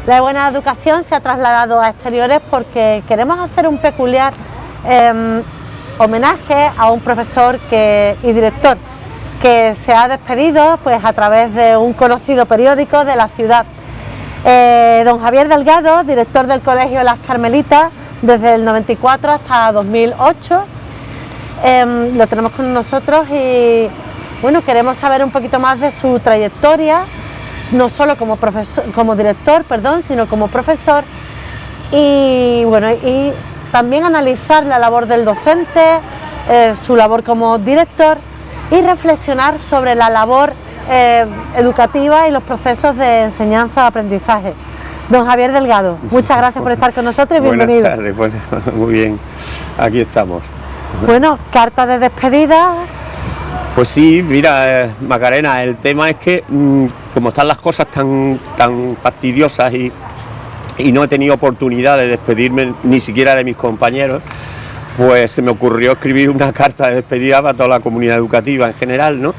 La Buena Educación se ha trasladado a exteriores porque queremos hacer un peculiar homenaje a un profesor y director que se ha despedido pues a través de un conocido periódico de la ciudad. Don Javier Delgado, director del Colegio Las Carmelitas desde el 94 hasta 2008, lo tenemos con nosotros y bueno, queremos saber un poquito más de su trayectoria, no solo como profesor, como director, sino como profesor, y bueno, y también analizar la labor del docente, su labor como director, y reflexionar sobre la labor educativa y los procesos de enseñanza-aprendizaje. Don Javier Delgado, muchas gracias por estar con nosotros y bienvenido. Buenas tardes, bueno, muy bien, aquí estamos. Bueno, carta de despedida. Pues sí, mira, Macarena, el tema es que como están las cosas tan fastidiosas y no he tenido oportunidad de despedirme ni siquiera de mis compañeros, pues se me ocurrió escribir una carta de despedida para toda la comunidad educativa en general, ¿no?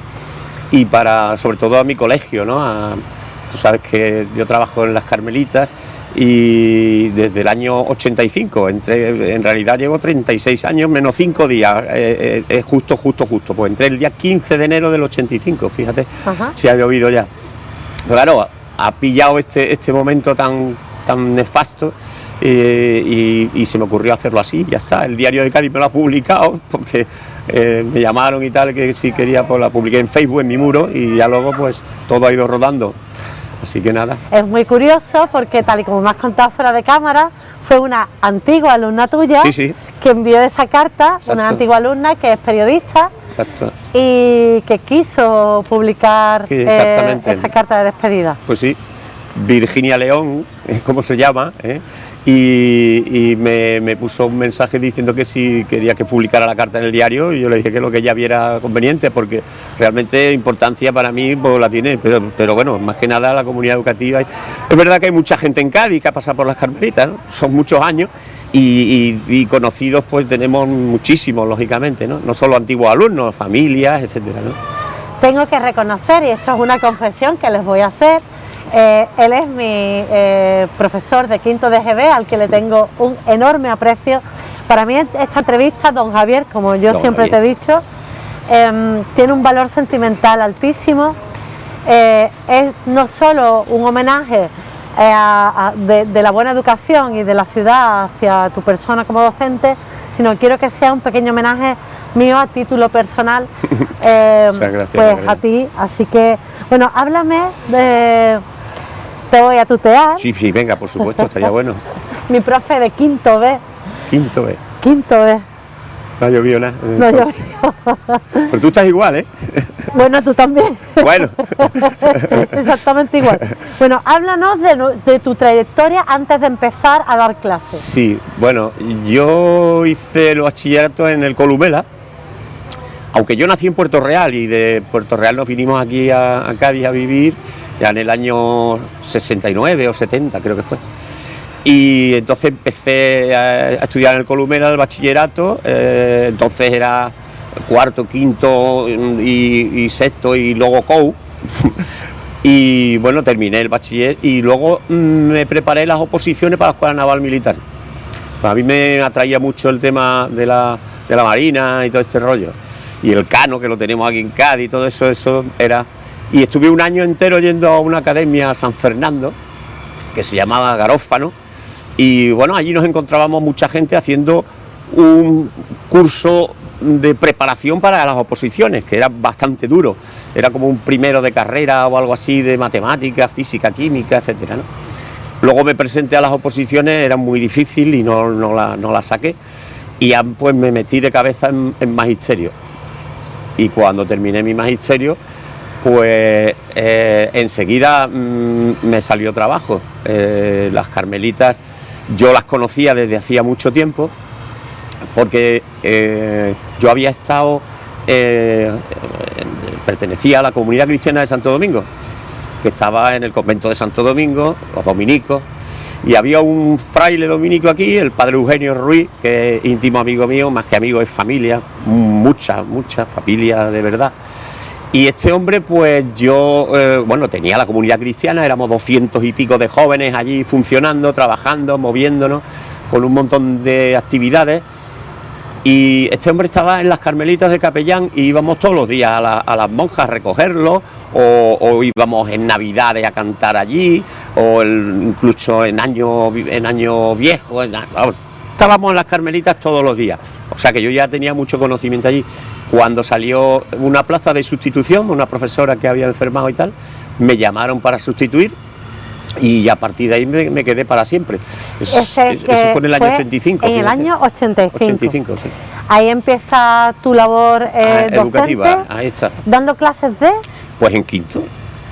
Y sobre todo a mi colegio, ¿no? Tú sabes que yo trabajo en Las Carmelitas y desde el año 85, en realidad llevo 36 años menos 5 días, justo, pues entré el día 15 de enero del 85, fíjate. Ajá. Si ha llovido ya. Pero claro, ha pillado este momento tan nefasto y se me ocurrió hacerlo así, ya está. El Diario de Cádiz me lo ha publicado porque me llamaron y tal, que si quería, pues la publiqué en Facebook, en mi muro, y ya luego pues todo ha ido rodando. Así que nada. Es muy curioso porque, tal y como me has contado fuera de cámara, fue una antigua alumna tuya que envió esa carta. Exacto. Una antigua alumna que es periodista. Exacto. Y que quiso publicar esa carta de despedida. Pues sí, Virginia León, es como se llama, y me puso un mensaje diciendo que si quería que publicara la carta en el diario, y yo le dije que lo que ella viera conveniente, porque realmente importancia para mí pues la tiene, pero bueno, más que nada la comunidad educativa. Es verdad que hay mucha gente en Cádiz que ha pasado por Las Carmelitas, ¿no? Son muchos años y conocidos pues tenemos muchísimos, lógicamente, no solo antiguos alumnos, familias, etcétera, ¿no? Tengo que reconocer, y esto es una confesión que les voy a hacer, él es mi profesor de quinto de GB, al que le tengo un enorme aprecio. Para mí esta entrevista, don Javier, como yo siempre te he dicho, tiene un valor sentimental altísimo. Es no solo un homenaje de la buena educación y de la ciudad hacia tu persona como docente, sino quiero que sea un pequeño homenaje mío a título personal, muchas gracias, pues a ti. Así que, bueno, háblame de... Te voy a tutear. Sí, venga, por supuesto, estaría bueno. Mi profe de quinto B. Quinto B. No ha llovido nada. No ha llovido. Pero tú estás igual, ¿eh? Bueno, tú también. Bueno. Exactamente igual. Bueno, háblanos de tu trayectoria antes de empezar a dar clases. Sí, bueno, yo hice el bachillerato en el Columela, aunque yo nací en Puerto Real y de Puerto Real nos vinimos aquí a Cádiz a vivir ya en el año 69 o 70, creo que fue. Y entonces empecé a estudiar en el Columela el bachillerato, entonces era cuarto, quinto y sexto y luego COU. Y bueno, terminé el bachiller y luego me preparé las oposiciones para la Escuela Naval Militar. Pues a mí me atraía mucho el tema de la Marina y todo este rollo. Y el Cano, que lo tenemos aquí en Cádiz, y todo eso era... Y estuve un año entero yendo a una academia a San Fernando, que se llamaba Garófano, y bueno, allí nos encontrábamos mucha gente haciendo un curso de preparación para las oposiciones, que era bastante duro, era como un primero de carrera o algo así de matemáticas, física, química, etcétera, ¿no? Luego me presenté a las oposiciones, era muy difícil y no la saqué, y ya pues me metí de cabeza en magisterio. Y cuando terminé mi magisterio, pues enseguida me salió trabajo. Las Carmelitas yo las conocía desde hacía mucho tiempo, porque yo había estado, pertenecía a la comunidad cristiana de Santo Domingo, que estaba en el convento de Santo Domingo, los dominicos, y había un fraile dominico aquí, el padre Eugenio Ruiz, que es íntimo amigo mío, más que amigo es familia, mucha familia de verdad. Y este hombre, pues yo, bueno, tenía la comunidad cristiana, éramos 200 y pico de jóvenes allí funcionando, trabajando, moviéndonos, con un montón de actividades. Y este hombre estaba en las Carmelitas de Capellán y íbamos todos los días a las monjas a recogerlo, o íbamos en Navidades a cantar allí, o incluso en año viejo. Estábamos en las Carmelitas todos los días. O sea que yo ya tenía mucho conocimiento allí. Cuando salió una plaza de sustitución, una profesora que había enfermado y tal, me llamaron para sustituir. Y a partir de ahí me quedé para siempre. Eso fue en el año 85. En el año 85. 85, sí. Ahí empieza tu labor educativa, docente, ahí está. dando clases de... Pues en quinto.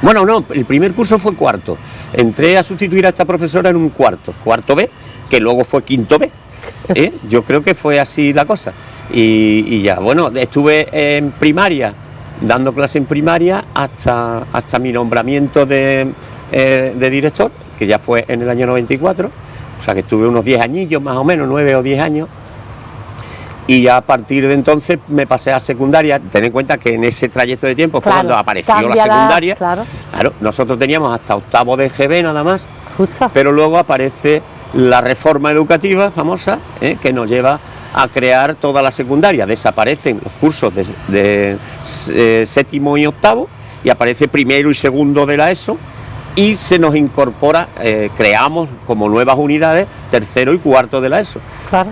Bueno, no, el primer curso fue cuarto. Entré a sustituir a esta profesora en un cuarto B, que luego fue quinto B. Yo creo que fue así la cosa. Y ya, bueno, estuve en primaria, dando clase en primaria hasta mi nombramiento de director, que ya fue en el año 94, o sea que estuve unos 10 añillos más o menos, 9 o 10 años, y ya a partir de entonces me pasé a secundaria. Ten en cuenta que en ese trayecto de tiempo fue cuando apareció la secundaria. Claro, nosotros teníamos hasta octavo de GB nada más. Justo. Pero luego aparece la reforma educativa famosa, que nos lleva a crear toda la secundaria. Desaparecen los cursos de séptimo y octavo y aparece primero y segundo de la ESO, y se nos incorpora, creamos como nuevas unidades tercero y cuarto de la ESO. Claro.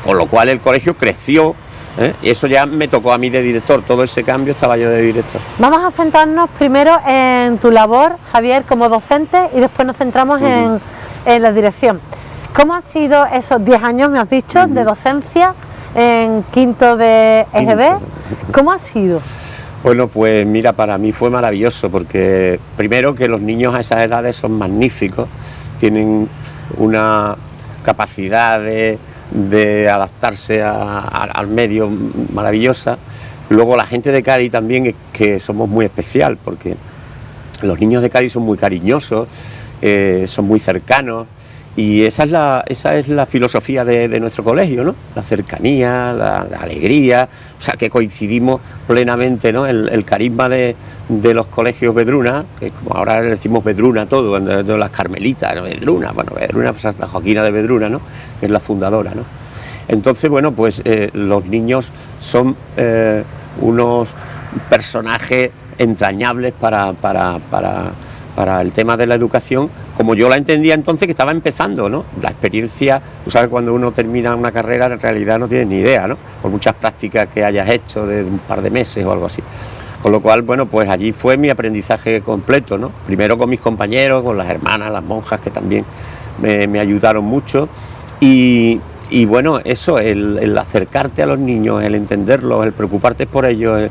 Con lo cual el colegio creció, y eso ya me tocó a mí de director, todo ese cambio estaba yo de director. Vamos a centrarnos primero en tu labor, Javier, como docente, y después nos centramos en la dirección. ¿Cómo han sido esos 10 años, me has dicho, de docencia en quinto de EGB? ¿Cómo ha sido? Bueno, pues mira, para mí fue maravilloso, porque primero que los niños a esas edades son magníficos, tienen una capacidad de adaptarse al medio maravillosa. Luego la gente de Cádiz también es que somos muy especial, porque los niños de Cádiz son muy cariñosos, son muy cercanos, y esa es la filosofía de nuestro colegio, ¿no? La cercanía, la alegría, o sea que coincidimos plenamente, ¿no? El carisma de los colegios Vedruna, que como ahora le decimos Vedruna todo, de las Carmelitas, ¿no? Vedruna, pues hasta Joaquina de Vedruna, ¿no? Que es la fundadora, ¿no? Entonces, bueno, pues los niños son unos personajes entrañables para el tema de la educación, como yo la entendía entonces, que estaba empezando, ¿no? La experiencia, tú sabes, cuando uno termina una carrera en realidad no tienes ni idea, ¿no? Por muchas prácticas que hayas hecho de un par de meses o algo así. Con lo cual, bueno, pues allí fue mi aprendizaje completo, ¿no? Primero con mis compañeros, con las hermanas, las monjas, que también me ayudaron mucho. Y bueno, eso, el acercarte a los niños, el entenderlos, el preocuparte por ellos,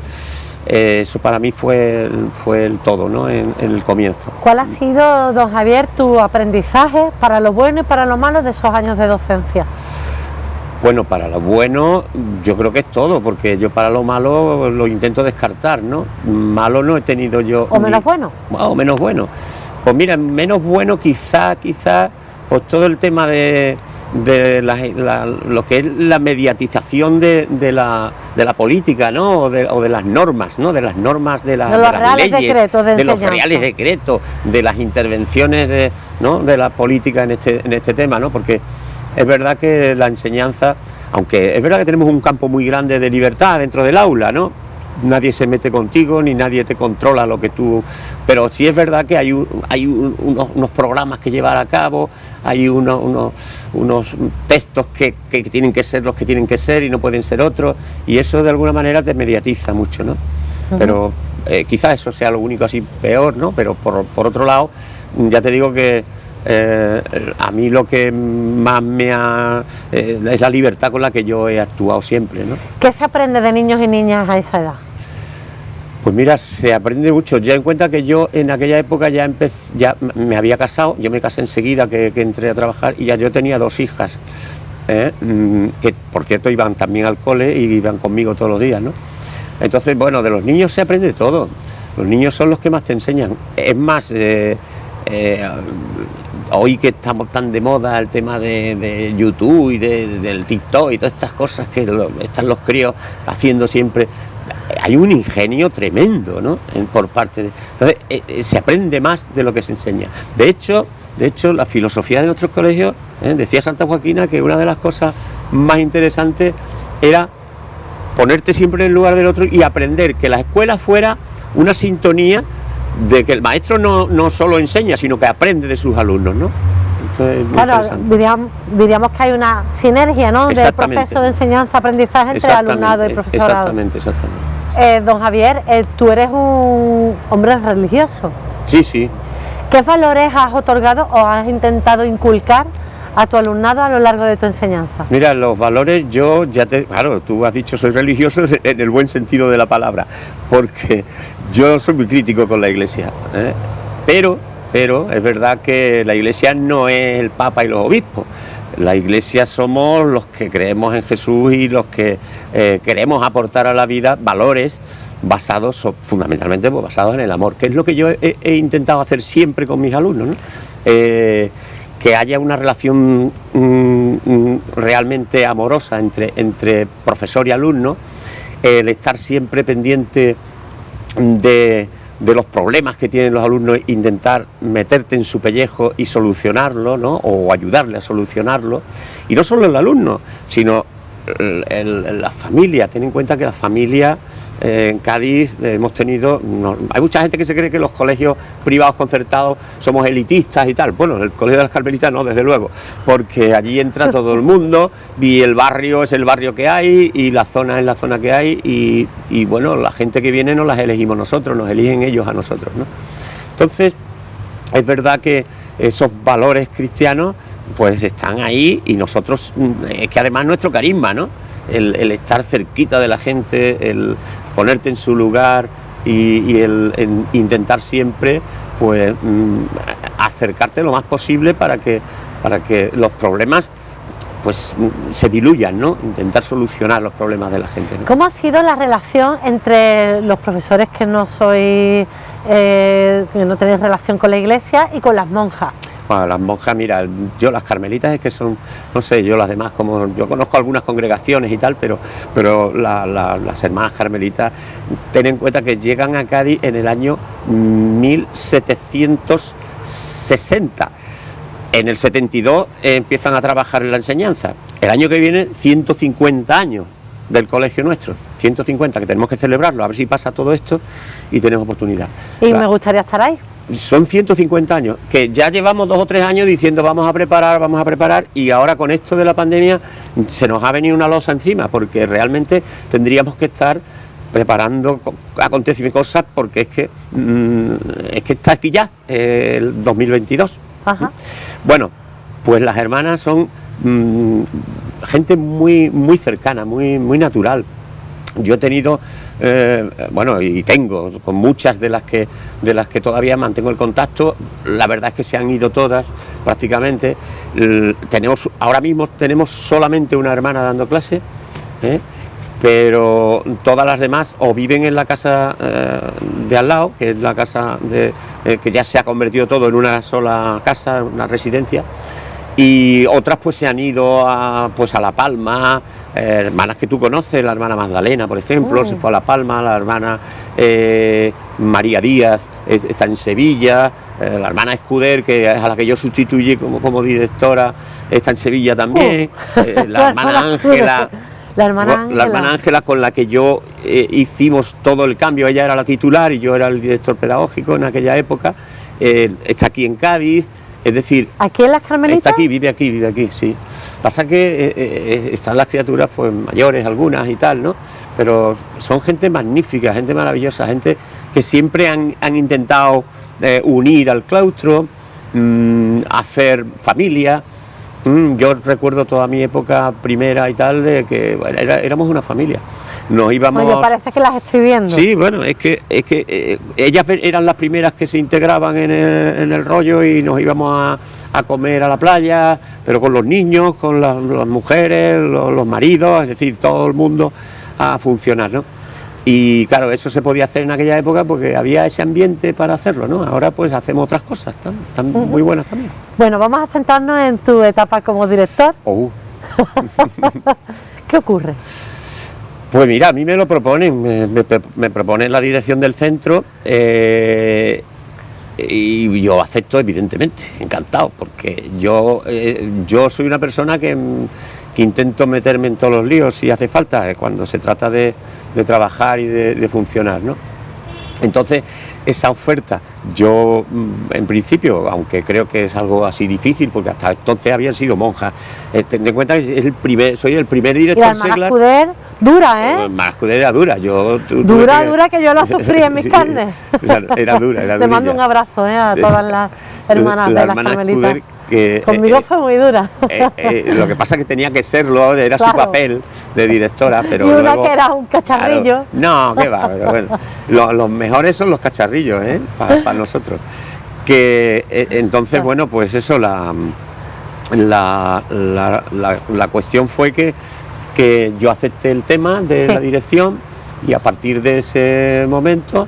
eso para mí fue el todo, ¿no? En el comienzo. ¿Cuál ha sido, don Javier, tu aprendizaje para lo bueno y para lo malo de esos años de docencia? Bueno, para lo bueno yo creo que es todo, porque yo para lo malo lo intento descartar, ¿no? Malo no he tenido yo... ¿O menos bueno? O menos bueno. Pues mira, menos bueno quizá, pues todo el tema de lo que es la mediatización de la política, ¿no? O de las normas, ¿no? De las normas de las leyes, de los reales decretos, de las intervenciones ¿no? de la política en este tema, ¿no? Porque es verdad que la enseñanza, aunque es verdad que tenemos un campo muy grande de libertad dentro del aula, ¿no? Nadie se mete contigo, ni nadie te controla lo que tú... Pero sí es verdad que hay unos programas que llevar a cabo, hay unos textos que tienen que ser los que tienen que ser y no pueden ser otros, y eso de alguna manera te mediatiza mucho, ¿no? Pero quizás eso sea lo único así peor, ¿no? Pero por otro lado, ya te digo que a mí lo que más es la libertad con la que yo he actuado siempre, ¿no? ¿Qué se aprende de niños y niñas a esa edad? Pues mira, se aprende mucho. Ya en cuenta que yo en aquella época ya me había casado, yo me casé enseguida que entré a trabajar, y ya yo tenía 2 hijas, que por cierto iban también al cole y iban conmigo todos los días, ¿no? Entonces, bueno, de los niños se aprende todo. Los niños son los que más te enseñan. Es más, hoy que estamos tan de moda el tema de YouTube y del TikTok y todas estas cosas que están los críos haciendo siempre, hay un ingenio tremendo, ¿no? Por parte de... Entonces, se aprende más de lo que se enseña. De hecho, la filosofía de nuestros colegios, decía Santa Joaquina que una de las cosas más interesantes era ponerte siempre en el lugar del otro y aprender que la escuela fuera una sintonía de que el maestro no solo enseña, sino que aprende de sus alumnos, ¿no? Claro, diríamos que hay una sinergia, ¿no?, del proceso de enseñanza-aprendizaje entre alumnado y profesorado. Exactamente. Don Javier, tú eres un hombre religioso. Sí. ¿Qué valores has otorgado o has intentado inculcar a tu alumnado a lo largo de tu enseñanza? Mira, los valores, claro, tú has dicho soy religioso en el buen sentido de la palabra, porque yo soy muy crítico con la Iglesia, pero es verdad que la Iglesia no es el Papa y los obispos. La Iglesia somos los que creemos en Jesús y los que queremos aportar a la vida valores basados, fundamentalmente basados en el amor, que es lo que yo he intentado hacer siempre con mis alumnos, ¿no? Que haya una relación realmente amorosa entre profesor y alumno, el estar siempre pendiente de los problemas que tienen los alumnos, intentar meterte en su pellejo y solucionarlo, ¿no?, o ayudarle a solucionarlo, y no solo el alumno, sino la familia. Ten en cuenta que la familia en Cádiz hemos tenido, hay mucha gente que se cree que los colegios privados concertados somos elitistas y tal. Bueno, el colegio de las Carmelitas no, desde luego, porque allí entra todo el mundo y el barrio es el barrio que hay y la zona es la zona que hay y bueno, la gente que viene no las elegimos nosotros, nos eligen ellos a nosotros, ¿no? Entonces, es verdad que esos valores cristianos pues están ahí y nosotros, es que además nuestro carisma, ¿no?, el estar cerquita de la gente, el ponerte en su lugar y el intentar siempre pues acercarte lo más posible para que los problemas pues se diluyan, ¿no?, intentar solucionar los problemas de la gente, ¿no? ¿Cómo ha sido la relación entre los profesores que no sois, que no tenéis relación con la Iglesia, y con las monjas? Bueno, las monjas, mira, yo las carmelitas es que son, no sé, yo las demás, como yo conozco algunas congregaciones y tal, pero las hermanas carmelitas, ten en cuenta que llegan a Cádiz en el año 1760. En el 72 empiezan a trabajar en la enseñanza. El año que viene, 150 años del colegio nuestro, 150, que tenemos que celebrarlo, a ver si pasa todo esto y tenemos oportunidad. Y me gustaría estar ahí. Son 150 años, que ya llevamos 2 o 3 años diciendo vamos a preparar, y ahora con esto de la pandemia se nos ha venido una losa encima, porque realmente tendríamos que estar preparando acontecimientos, cosas, porque es que está aquí ya el 2022. Ajá. Bueno, pues las hermanas son gente muy cercana, muy natural. Yo he tenido, y tengo con muchas de las que todavía mantengo el contacto. La verdad es que se han ido todas prácticamente. Ahora mismo tenemos solamente una hermana dando clase, pero todas las demás o viven en la casa de al lado, que es la casa que ya se ha convertido todo en una sola casa, una residencia, y otras pues se han ido a La Palma. Hermanas que tú conoces, la hermana Magdalena, por ejemplo, se fue a La Palma, la hermana María Díaz está en Sevilla, la hermana Escuder, que es a la que yo sustituí como directora, está en Sevilla también, la hermana Ángela. La hermana Ángela, con la que yo hicimos todo el cambio, ella era la titular y yo era el director pedagógico en aquella época, está aquí en Cádiz. Es decir, ¿aquí en las Carmelitas? Está aquí, vive aquí, sí. Pasa que están las criaturas pues mayores, algunas y tal, ¿no? Pero son gente magnífica, gente maravillosa, gente que siempre han intentado unir al claustro, hacer familia. Yo recuerdo toda mi época primera y tal, de que éramos una familia. Nos íbamos... Oye, parece que las estoy viendo. Sí, bueno, es que ellas eran las primeras que se integraban en el rollo y nos íbamos a comer a la playa, pero con los niños, con las mujeres, los maridos, es decir, todo el mundo a funcionar, ¿no? Y claro, eso se podía hacer en aquella época porque había ese ambiente para hacerlo, ¿no? Ahora pues hacemos otras cosas, ¿no? Están muy buenas también. Bueno, vamos a centrarnos en tu etapa como director. ¿Qué ocurre? Pues mira, a mí me lo proponen, me proponen la dirección del centro y yo acepto, evidentemente, encantado, porque yo soy una persona que intento meterme en todos los líos si hace falta, cuando se trata de trabajar y de funcionar, ¿no? Entonces, esa oferta, yo en principio, aunque creo que es algo así difícil, porque hasta entonces habían sido monjas, ten en cuenta que soy el primer director seglar. Y la hermana Escuder, dura, ¿eh? Hermana Escuder era dura, dura que yo la sufrí en mis carnes. Era dura. Te mando un abrazo, a todas las hermanas de las Carmelitas. Conmigo fue muy dura. Lo que pasa es que tenía que serlo, era claro, su papel de directora, pero y una luego, que era un cacharrillo. Claro, no, qué va, pero bueno, los mejores son los cacharrillos, para nosotros. Entonces, claro, bueno, pues eso, la cuestión fue que yo acepté el tema de la dirección, y a partir de ese momento,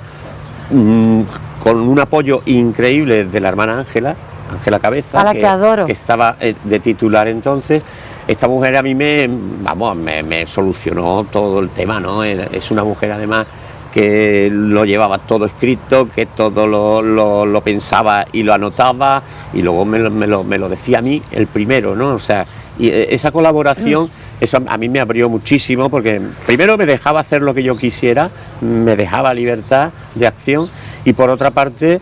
con un apoyo increíble de la hermana Ángela Cabeza, que estaba de titular entonces, esta mujer a mí me solucionó todo el tema, ¿no? Es una mujer además que lo llevaba todo escrito, que todo lo pensaba y lo anotaba, y luego me lo decía a mí el primero, ¿no? O sea, y esa colaboración, eso a mí me abrió muchísimo, porque primero me dejaba hacer lo que yo quisiera, me dejaba libertad de acción, y por otra parte,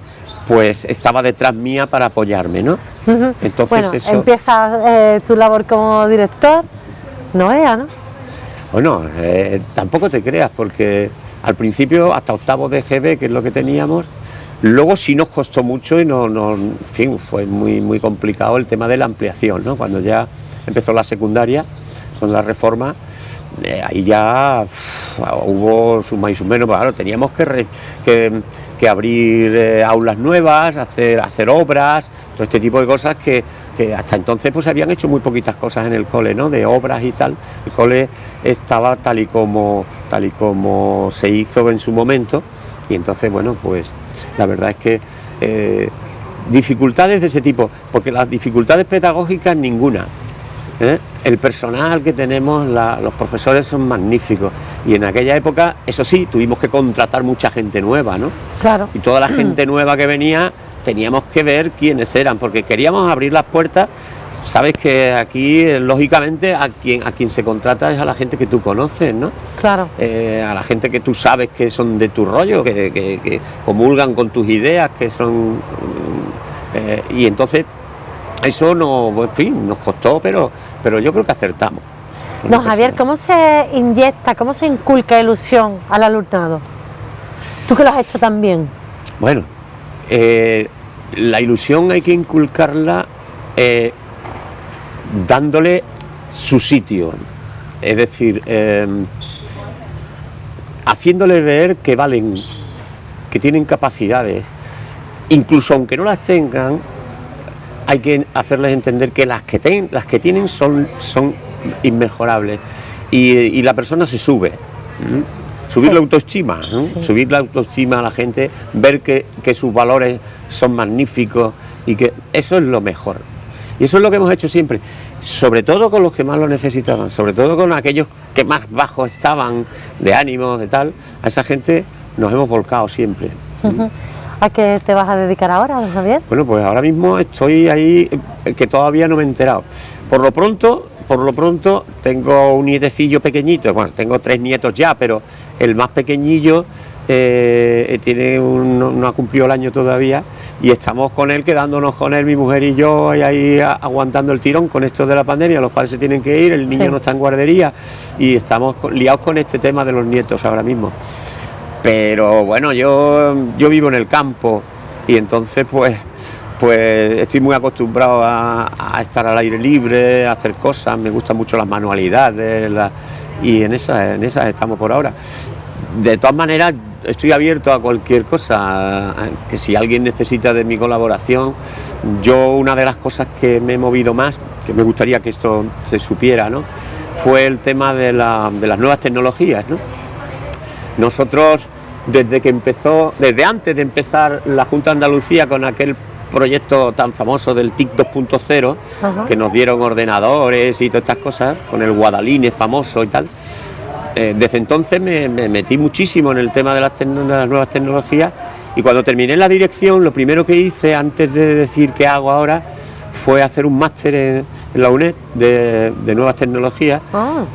pues estaba detrás mía para apoyarme, ¿no? Entonces, bueno, eso... empiezas tu labor como director, ¿no? Bueno, tampoco te creas, porque al principio hasta octavo de GB, que es lo que teníamos, luego sí nos costó mucho y en fin, fue muy complicado el tema de la ampliación, ¿no? Cuando ya empezó la secundaria, con la reforma, ahí ya hubo sus más y sus menos, pero claro, teníamos que abrir aulas nuevas, hacer obras, todo este tipo de cosas que hasta entonces pues habían hecho muy poquitas cosas en el cole, ¿no? De obras y tal. El cole estaba tal y como se hizo en su momento, y entonces, bueno, pues la verdad es que dificultades de ese tipo, porque las dificultades pedagógicas ninguna. El personal que tenemos, los profesores son magníficos, y en aquella época, eso sí, tuvimos que contratar mucha gente nueva, ¿no? Claro. Y toda la gente nueva que venía teníamos que ver quiénes eran, porque queríamos abrir las puertas. Sabes que aquí, lógicamente, a quien se contrata es a la gente que tú conoces, ¿no? Claro. A la gente que tú sabes que son de tu rollo, que comulgan con tus ideas, que son... y entonces... Eso en fin, nos costó, pero yo creo que acertamos. No, Javier, ¿cómo se inyecta, cómo se inculca ilusión al alumnado? Tú que lo has hecho tan bien. Bueno, la ilusión hay que inculcarla dándole su sitio, es decir, haciéndole ver que valen, que tienen capacidades, incluso aunque no las tengan. Hay que hacerles entender que las que tienen son inmejorables, y la persona se sube. Subir la autoestima, ¿no? Sí. Subir la autoestima a la gente, ver que sus valores son magníficos, y que eso es lo mejor. Y eso es lo que hemos hecho siempre, sobre todo con los que más lo necesitaban, sobre todo con aquellos que más bajos estaban de ánimo, de tal. A esa gente nos hemos volcado siempre. ¿A qué te vas a dedicar ahora, don Javier? Bueno, pues ahora mismo estoy ahí, que todavía no me he enterado. Por lo pronto tengo un nietecillo pequeñito, bueno, tengo 3 nietos ya, pero el más pequeñillo no ha cumplido el año todavía, y estamos con él, quedándonos con él, mi mujer y yo, y ahí aguantando el tirón con esto de la pandemia. Los padres se tienen que ir, el niño no está en guardería, y estamos liados con este tema de los nietos ahora mismo. Pero bueno, yo vivo en el campo, y entonces pues estoy muy acostumbrado a estar al aire libre, a hacer cosas. Me gustan mucho las manualidades, y en esas estamos por ahora. De todas maneras, estoy abierto a cualquier cosa, que si alguien necesita de mi colaboración. Una de las cosas que me he movido más, que me gustaría que esto se supiera, ¿no?, fue el tema de las nuevas tecnologías, ¿no? Nosotros, desde antes de empezar la Junta de Andalucía con aquel proyecto tan famoso del TIC 2.0, que nos dieron ordenadores y todas estas cosas, con el Guadaline famoso y tal, desde entonces me metí muchísimo en el tema de las nuevas tecnologías, y cuando terminé la dirección, lo primero que hice antes de decir qué hago ahora fue hacer un máster en la UNED de nuevas tecnologías,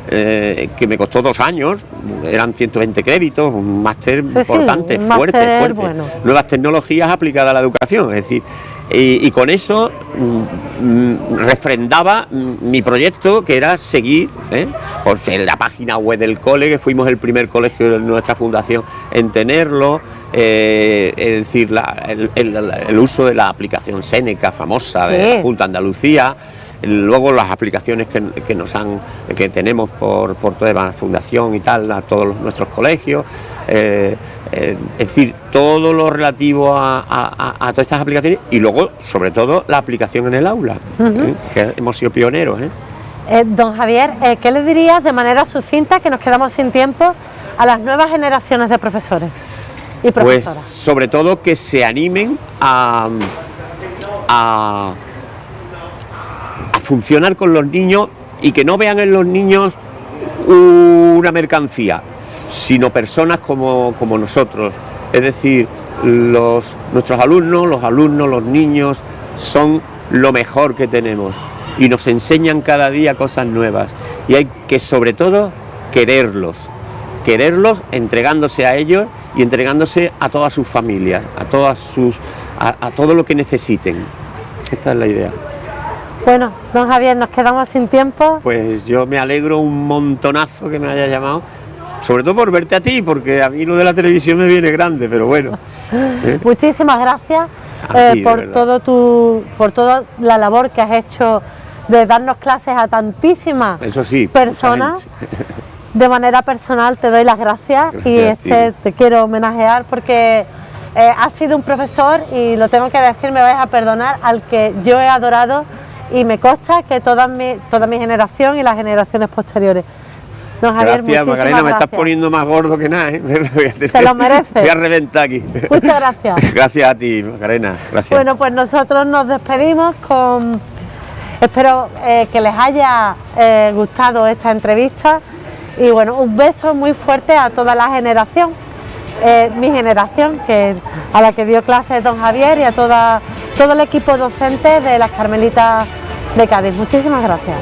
que me costó 2 años, eran 120 créditos, un máster importante, un fuerte. máster, bueno. Nuevas tecnologías aplicadas a la educación, es decir, y con eso refrendaba mi proyecto, que era seguir, porque en la página web del cole, que fuimos el primer colegio de nuestra fundación en tenerlo, es decir, el uso de la aplicación Seneca famosa de la Junta de Andalucía, luego las aplicaciones que tenemos por toda la fundación y tal, a todos nuestros colegios, es decir, todo lo relativo a todas estas aplicaciones, y luego sobre todo la aplicación en el aula, que hemos sido pioneros. Don Javier, ¿qué le dirías de manera sucinta, que nos quedamos sin tiempo, a las nuevas generaciones de profesores y profesoras? Pues sobre todo que se animen a funcionar con los niños, y que no vean en los niños una mercancía, sino personas como nosotros. Es decir, nuestros alumnos, los niños son lo mejor que tenemos, y nos enseñan cada día cosas nuevas, y hay que sobre todo quererlos, entregándose a ellos y entregándose a todas sus familias, a todo lo que necesiten. Esta es la idea. Bueno, don Javier, nos quedamos sin tiempo. Pues yo me alegro un montonazo que me haya llamado, sobre todo por verte a ti, porque a mí lo de la televisión me viene grande, pero bueno. Muchísimas gracias ti, por toda la labor que has hecho de darnos clases a tantísimas personas. De manera personal te doy las gracias, y te quiero homenajear porque has sido un profesor, y lo tengo que decir, me vais a perdonar, al que yo he adorado, y me consta que toda mi generación y las generaciones posteriores. Don Javier, gracias, Macarena, me estás poniendo más gordo que nada, Te lo mereces. Voy a reventar aquí. Muchas gracias. Gracias a ti, Macarena, gracias. Bueno, pues nosotros nos despedimos con... Espero que les haya gustado esta entrevista, y bueno, un beso muy fuerte a toda la generación, mi generación, a la que dio clases don Javier, y a todo el equipo docente de las Carmelitas de Cádiz. Muchísimas gracias.